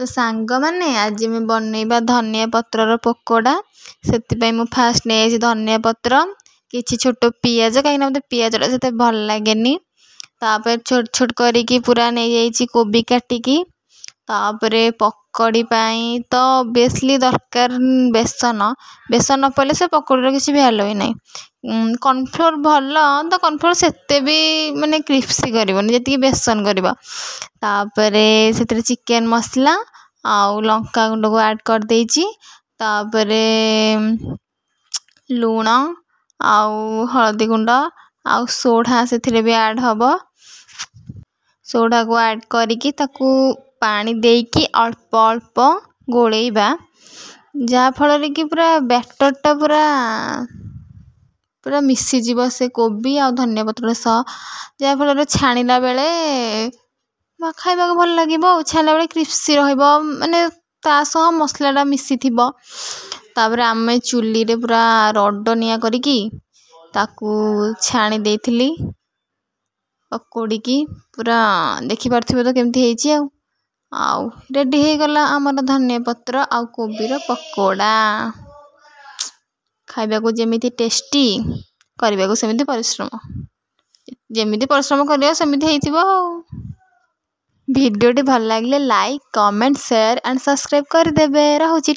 तो सांग माने आज मैं बनैबा धनिया पत्रर पकोड़ा से मु फास्ट नहीं धनिया पत्र किसी छोट पिज कहीं मत पिजटा से भल लगे तापर छोट छोट करी पूरा नहीं जाइए कोबी काटिकी तापरे पकड़ी पाई तो बेसली दरकार बेसन बेसन न पड़े से पकड़ीर किसी भैल्यू ही ना कॉर्नफ्लोर भल तो कॉर्नफ्लोर से भी माने क्रिस्पी करनी जी बेसन करवा से चिकेन मसला आउ लंका गुंड को ऐड कर देची तापरे लूण आउ हल्दी गुंड आउ सोढ़ा से भी ऐड हब सोढ़ा को ऐड करिकी ताकू पानी देकी अल्प अल्प गोलेबा जहाँ फल कि पूरा बैटरटा पूरा पूरा मिसीज से कोबी आ धनिया पत्र सह जहाँ फल छाणिला बेले खाइबा भल लगे छाणिला बेले क्रिस्पी माने ता सह मसलाटा मिसी तापर आमे चुली रे पूरा रड निया करिकी ताकू छाणी देइथिली पकोड़ी की पूरा देखि पारथिबो तो केमती हेची आउ रेडी हो गला आमर धनिया पत्र आउ कोबीर पकोड़ा खाइबा को जेमिति टेस्टी करबा को सेमिति परिश्रम जेमिति परिश्रम करियो सेमिति हेइथिबो। वीडियोटी भल लागले like comment share and subscribe कर देबे। रहूची।